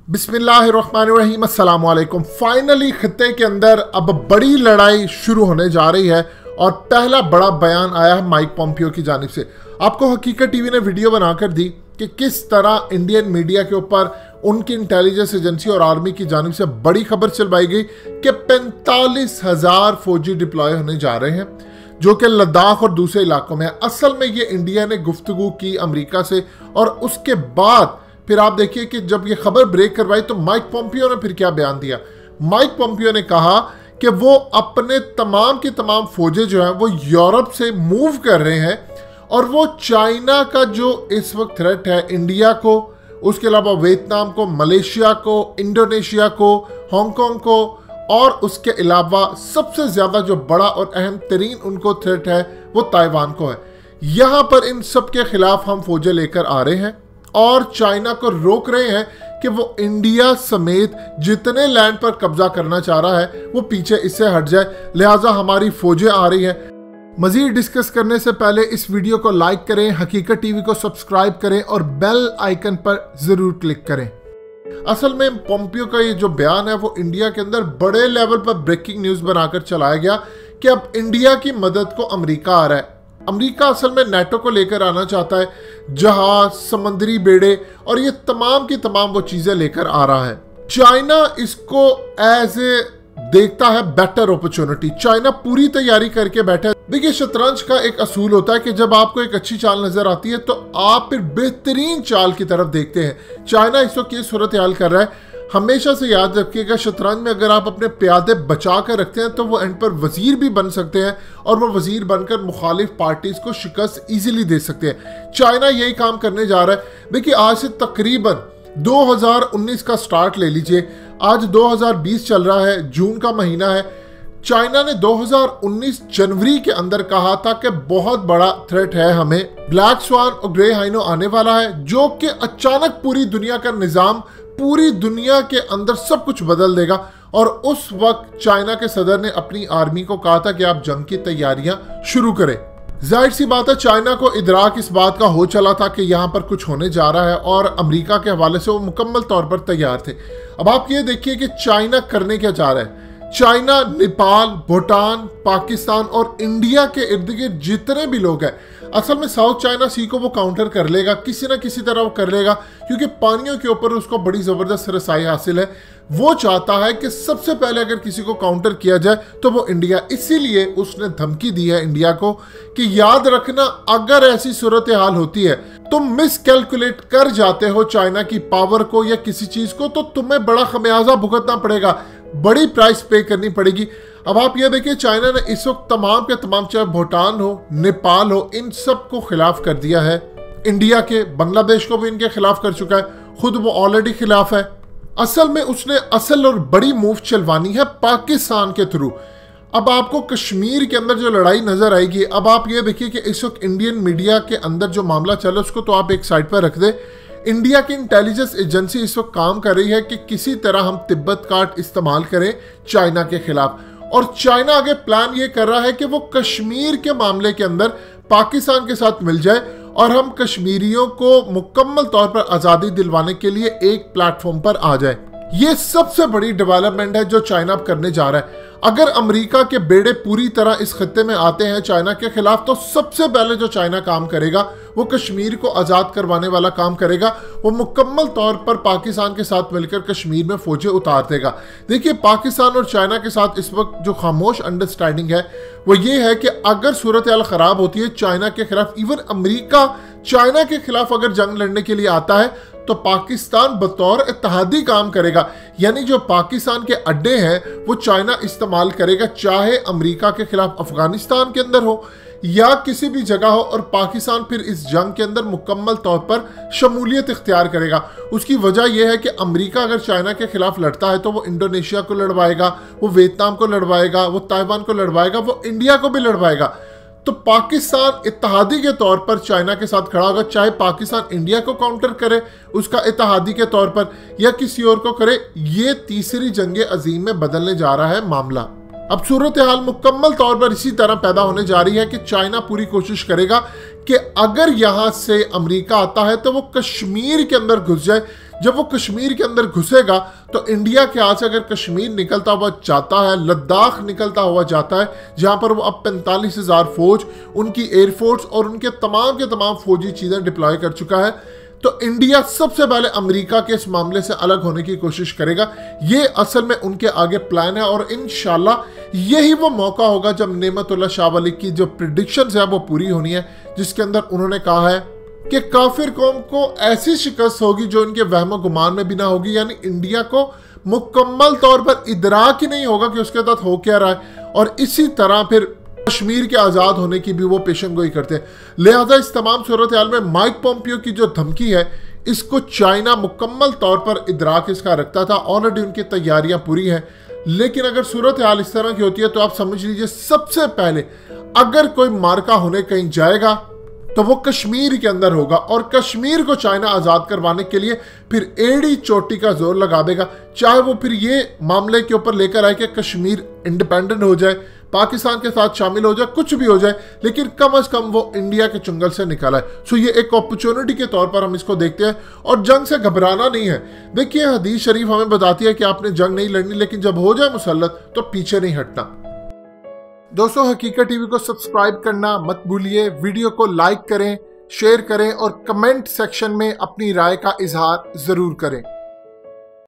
बिस्मिल्लाहिर्रहमानिर्रहीम, अस्सलाम वालेकुम। फाइनली खित्ते के अंदर अब बड़ी लड़ाई शुरू होने जा रही है और पहला बड़ा बयान आया है माइक पॉम्पियो की जानिब से। आपको हकीकत टीवी ने वीडियो बनाकर दी कि किस तरह इंडियन मीडिया के ऊपर उनकी इंटेलिजेंस एजेंसी और आर्मी की जानिब से बड़ी खबर चलवाई गई कि 45,000 फौजी डिप्लॉय होने जा रहे हैं, जो कि लद्दाख और दूसरे इलाकों में है। असल में ये इंडिया ने गुफ्तगू की अमेरिका से और उसके बाद फिर आप देखिए कि जब ये खबर ब्रेक करवाई तो माइक पॉम्पियो ने फिर क्या बयान दिया। माइक पॉम्पियो ने कहा कि वो अपने तमाम की तमाम फौजें जो हैं वो यूरोप से मूव कर रहे हैं और वो चाइना का जो इस वक्त थ्रेट है इंडिया को, उसके अलावा वियतनाम को, मलेशिया को, इंडोनेशिया को, हांगकांग को और उसके अलावा सबसे ज्यादा जो बड़ा और अहम तरीन उनको थ्रेट है वो ताइवान को है। यहां पर इन सब के खिलाफ हम फौजें लेकर आ रहे हैं और चाइना को रोक रहे हैं कि वो इंडिया समेत जितने लैंड पर कब्जा करना चाह रहा है वो पीछे इससे हट जाए। लिहाजा हमारी फौजें आ रही हैं। मजीद डिस्कस करने से पहले इस वीडियो को लाइक करें, हकीकत टीवी को सब्सक्राइब करें और बेल आइकन पर जरूर क्लिक करें। असल में पॉम्पियो का ये जो बयान है वो इंडिया के अंदर बड़े लेवल पर ब्रेकिंग न्यूज बनाकर चलाया गया कि अब इंडिया की मदद को अमेरिका आ रहा है। अमेरिका असल में नेटो को लेकर आना चाहता है, जहाज, समंदरी बेड़े और ये तमाम की तमाम वो चीजें लेकर आ रहा है। चाइना इसको एज ए देखता है बेटर अपॉर्चुनिटी। चाइना पूरी तैयारी करके बैठा है। देखिए, शतरंज का एक असूल होता है कि जब आपको एक अच्छी चाल नजर आती है तो आप फिर बेहतरीन चाल की तरफ देखते हैं। चाइना इस वक्त ये सूरत हाल कर रहा है। हमेशा से याद रखिएगा, शतरंज में अगर आप अपने प्यादे बचा कर रखते हैं तो वो एंड पर वजीर भी बन सकते हैं और वो वजीर बनकर मुखालिफ पार्टीज को शिकस्त इजीली दे सकते हैं। चाइना यही काम करने जा रहा है। देखिए, आज से तकरीबन 2019 का स्टार्ट ले लीजिए, आज 2020 चल रहा है, जून का महीना है। चाइना ने 2019 जनवरी के अंदर कहा था कि बहुत बड़ा थ्रेट है हमें, ब्लैक स्वान और ग्रे हाइनो आने वाला है, जो कि अचानक पूरी दुनिया का निजाम, पूरी दुनिया के अंदर सब कुछ बदल देगा। और उस वक्त चाइना के सदर ने अपनी आर्मी को कहा था कि आप जंग की तैयारियां शुरू करें। जाहिर सी बात है, चाइना को इदराक इस बात का हो चला था कि यहां पर कुछ होने जा रहा है और अमेरिका के हवाले से वो मुकम्मल तौर पर तैयार थे। अब आप ये देखिए कि चाइना करने क्या चाह रहा है। चाइना नेपाल, भूटान, पाकिस्तान और इंडिया के इर्द गिर्द जितने भी लोग हैं, असल में साउथ चाइना सी को वो काउंटर कर लेगा, किसी ना किसी तरह वो कर लेगा, क्योंकि पानियों के ऊपर उसको बड़ी जबरदस्त रसाई हासिल है। वो चाहता है कि सबसे पहले अगर किसी को काउंटर किया जाए तो वो इंडिया। इसीलिए उसने धमकी दी है इंडिया को कि याद रखना, अगर ऐसी सूरत हाल होती है, तुम मिसकैलकुलेट कर जाते हो चाइना की पावर को या किसी चीज को, तो तुम्हें बड़ा खमियाजा भुगतना पड़ेगा, बड़ी प्राइस पे करनी पड़ेगी। अब आप ये देखिए, चाइना ने इस वक्त तमाम के तमाम, चाहे भूटान हो, नेपाल हो, इन सब को खिलाफ कर दिया है। इंडिया के, बांग्लादेश को भी इनके खिलाफ कर चुका है, खुद वो ऑलरेडी खिलाफ है। असल में उसने असल और बड़ी मूव चलवानी है पाकिस्तान के थ्रू। अब आपको कश्मीर के अंदर जो लड़ाई नजर आएगी, अब आप ये देखिए कि इस वक्त इंडियन मीडिया के अंदर जो मामला चल रहा है उसको तो आप एक साइड पर रख दे। इंडिया की इंटेलिजेंस एजेंसी इस वक्त काम कर रही है कि किसी तरह हम तिब्बत कार्ड इस्तेमाल करें चाइना के खिलाफ। और चाइना आगे प्लान ये कर रहा है कि वो कश्मीर के मामले के अंदर पाकिस्तान के साथ मिल जाए और हम कश्मीरियों को मुकम्मल तौर पर आज़ादी दिलवाने के लिए एक प्लेटफॉर्म पर आ जाए। ये सबसे बड़ी डेवलपमेंट है जो चाइना अब करने जा रहा है। अगर अमेरिका के बेड़े पूरी तरह इस खत्ते में आते हैं चाइना के खिलाफ, तो सबसे पहले जो चाइना काम करेगा वो कश्मीर को आज़ाद करवाने वाला काम करेगा। वो मुकम्मल तौर पर पाकिस्तान के साथ मिलकर कश्मीर में फौजें उतार देगा। देखिए, पाकिस्तान और चाइना के साथ इस वक्त जो खामोश अंडरस्टैंडिंग है वो ये है कि अगर सूरत हाल खराब होती है चाइना के खिलाफ, इवन अमेरिका चाइना के खिलाफ अगर जंग लड़ने के लिए आता है, तो पाकिस्तान बतौर इत्तेहादी काम करेगा। यानी जो पाकिस्तान के अड्डे हैं वो चाइना इस्तेमाल करेगा, चाहे अमेरिका के खिलाफ अफगानिस्तान के अंदर हो या किसी भी जगह हो, और पाकिस्तान फिर इस जंग के अंदर मुकम्मल तौर पर शमूलियत इख्तियार करेगा। उसकी वजह यह है कि अमेरिका अगर चाइना के खिलाफ लड़ता है तो वो इंडोनेशिया को लड़वाएगा, वो वियतनाम को लड़वाएगा, वो ताइवान को लड़वाएगा, वो इंडिया को भी लड़वाएगा। तो पाकिस्तान इत्तेहादी के तौर पर चाइना के साथ खड़ा होगा, चाहे पाकिस्तान इंडिया को काउंटर करे उसका इत्तेहादी के तौर पर या किसी और को करे। ये तीसरी जंग अजीम में बदलने जा रहा है मामला। अब सूरत हाल मुकम्मल तौर पर इसी तरह पैदा होने जा रही है कि चाइना पूरी कोशिश करेगा कि अगर यहां से अमेरिका आता है तो वो कश्मीर के अंदर घुस जाए, जब वो कश्मीर के अंदर घुसेगा तो इंडिया के हाथ से अगर कश्मीर निकलता हुआ जाता है, लद्दाख निकलता हुआ जाता है, जहां पर वो अब 45,000 फौज, उनकी एयरफोर्स और उनके के तमाम फौजी चीजें डिप्लॉय कर चुका है, तो इंडिया सबसे पहले अमेरिका के इस मामले से अलग होने की कोशिश करेगा। ये असल में उनके आगे प्लान है और इंशाल्लाह यही वो मौका होगा जब नेमतुल्लाह शाह वली की जो प्रेडिक्शंस है वो पूरी होनी है, जिसके अंदर उन्होंने कहा है कि काफिर कौम को ऐसी शिकस्त होगी जो इनके वहम गुमान में भी ना होगी, यानी इंडिया को मुकम्मल तौर पर इदराक ही नहीं होगा कि उसके साथ हो क्या रहा है, और इसी तरह फिर कश्मीर के आज़ाद होने की भी वो पेशनगोई करते हैं। लिहाजा इस तमाम सूरत हाल में माइक पोम्पियो की जो धमकी है इसको चाइना मुकम्मल तौर पर इदराक इसका रखता था, ऑलरेडी उनकी तैयारियां पूरी हैं। लेकिन अगर सूरत हाल इस तरह की होती है तो आप समझ लीजिए सबसे पहले अगर कोई मार्का होने कहीं जाएगा तो वो कश्मीर के अंदर होगा, और कश्मीर को चाइना आज़ाद करवाने के लिए फिर एड़ी चोटी का जोर लगा देगा, चाहे वो फिर ये मामले के ऊपर लेकर आए कि कश्मीर इंडिपेंडेंट हो जाए, पाकिस्तान के साथ शामिल हो जाए, कुछ भी हो जाए, लेकिन कम से कम वो इंडिया के चुंगल से निकाला है। सो ये एक अपॉर्चुनिटी के तौर पर हम इसको देखते हैं, और जंग से घबराना नहीं है। देखिए हदीस शरीफ हमें बताती है कि आपने जंग नहीं लड़नी, लेकिन जब हो जाए मुसल्लत तो पीछे नहीं हटना। दोस्तों हकीकत टीवी को सब्सक्राइब करना मत भूलिए, वीडियो को लाइक करें, शेयर करें और कमेंट सेक्शन में अपनी राय का इजहार जरूर करें।